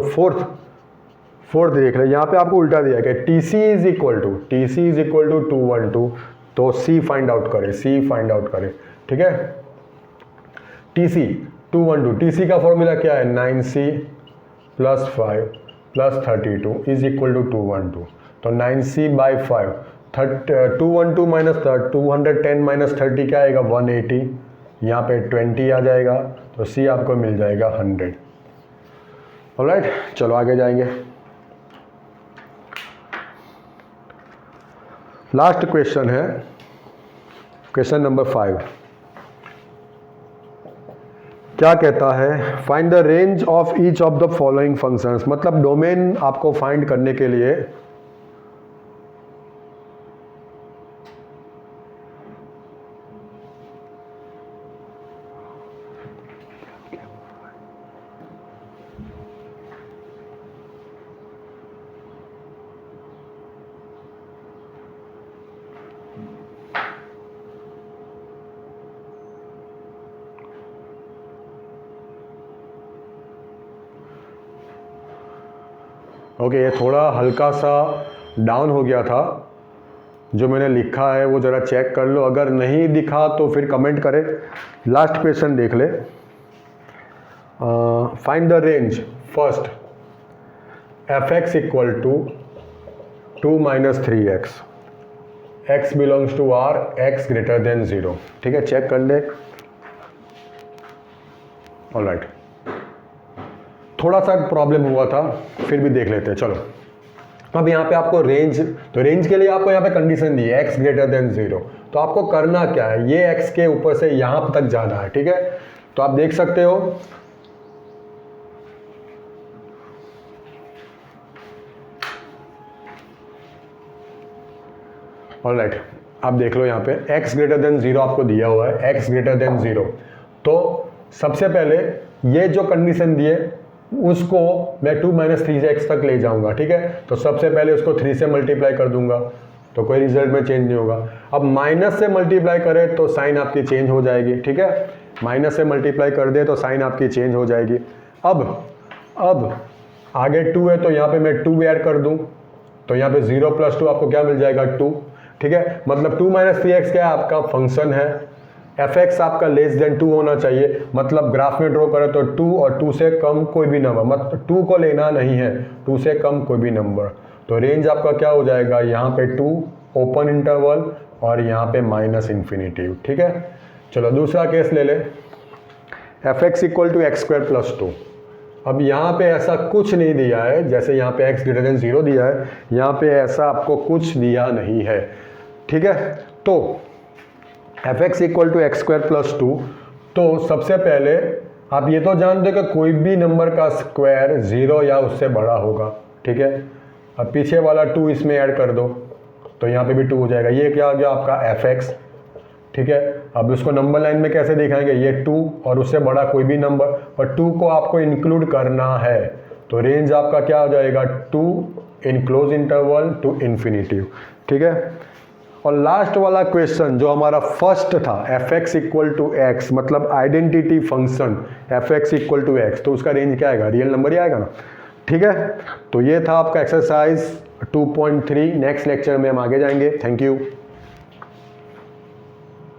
फोर्थ देख ले, यहाँ पे आपको उल्टा दिया कि T C is equal to 212, तो सी फाइंड आउट करें, ठीक है। टी सी 212, टी सी का फॉर्मूला क्या है 9c + 5 + 32 इज इक्वल टू 212, तो 9c by 5, 212 माइनस 210 माइनस 30 क्या आएगा 180, यहाँ पे 20 आ जाएगा, तो C आपको मिल जाएगा 100। ऑलराइट, चलो आगे जाएंगे। लास्ट क्वेश्चन है क्वेश्चन नंबर 5। क्या कहता है, find the range of each of the following functions. मतलब डोमेन आपको फाइंड करने के लिए ओके, ये थोड़ा हल्का सा डाउन हो गया था, जो मैंने लिखा है वो ज़रा चेक कर लो, अगर नहीं दिखा तो फिर कमेंट करें। लास्ट क्वेश्चन देख ले। Find the range first f(x) equal to 2 - 3x, x belongs to r, x greater than 0, ठीक है, चेक कर ले। ऑलराइट, थोड़ा सा प्रॉब्लम हुआ था, फिर भी देख लेते हैं। चलो, अब यहाँ पे आपको रेंज, तो रेंज के लिए आपको यहाँ पे कंडीशन दी है x ग्रेटर देन 0, तो आपको करना क्या है, ये x के ऊपर से यहाँ तक जाना है, ठीक है। तो आप देख सकते हो ऑलराइट, आप देख लो यहाँ पे x ग्रेटर देन 0 आपको दिया हुआ है, x ग्रेटर देन 0। तो सबसे पहले ये जो कंडीशन दी है उसको मैं 2 - 3x तक ले जाऊंगा, ठीक है। तो सबसे पहले उसको 3 से मल्टीप्लाई कर दूंगा, तो कोई रिजल्ट में चेंज नहीं होगा। अब माइनस से मल्टीप्लाई करें तो साइन आपकी चेंज हो जाएगी, ठीक है। माइनस से मल्टीप्लाई कर दे तो साइन आपकी चेंज हो जाएगी। अब आगे 2 है, तो यहाँ पे मैं 2 ऐड कर दूँ, तो यहाँ पे 0 + 2 आपको क्या मिल जाएगा 2, ठीक है। मतलब 2 - 3x क्या है, आपका फंक्शन है एफ एक्स आपका लेस देन 2 होना चाहिए, मतलब ग्राफ में ड्रॉ करें तो 2 और 2 से कम कोई भी नंबर, मतलब 2 को लेना नहीं है, 2 से कम कोई भी नंबर। तो रेंज आपका क्या हो जाएगा, यहाँ पे 2 ओपन इंटरवल और यहाँ पे माइनस इन्फिनिटी। ठीक है, चलो दूसरा केस ले ले, f x equal to x square plus 2। अब यहाँ पे ऐसा कुछ नहीं दिया है, जैसे यहाँ पे x ग्रेटर देन 0 दिया है, यहाँ पे ऐसा आपको कुछ दिया नहीं है। ठीक है, तो f x equal to x square plus 2, तो सबसे पहले आप ये तो जानते हो कि कोई भी नंबर का स्क्वायर 0 या उससे बड़ा होगा। ठीक है, अब पीछे वाला 2 इसमें ऐड कर दो तो यहाँ पे भी 2 हो जाएगा। ये क्या हो गया आपका एफ एक्स। ठीक है, अब उसको नंबर लाइन में कैसे दिखाएंगे, ये 2 और उससे बड़ा कोई भी नंबर, और 2 को आपको इंक्लूड करना है, तो रेंज आपका क्या हो जाएगा, 2 in close interval to infinity. ठीक है, और लास्ट वाला क्वेश्चन जो हमारा फर्स्ट था, f x equal to x, मतलब identity function f x equal to x, तो उसका रेंज क्या आएगा, रियल नंबर ही आएगा ना। ठीक है, तो ये था आपका एक्सरसाइज 2.3। नेक्स्ट लेक्चर में हम आगे जाएंगे। Thank you.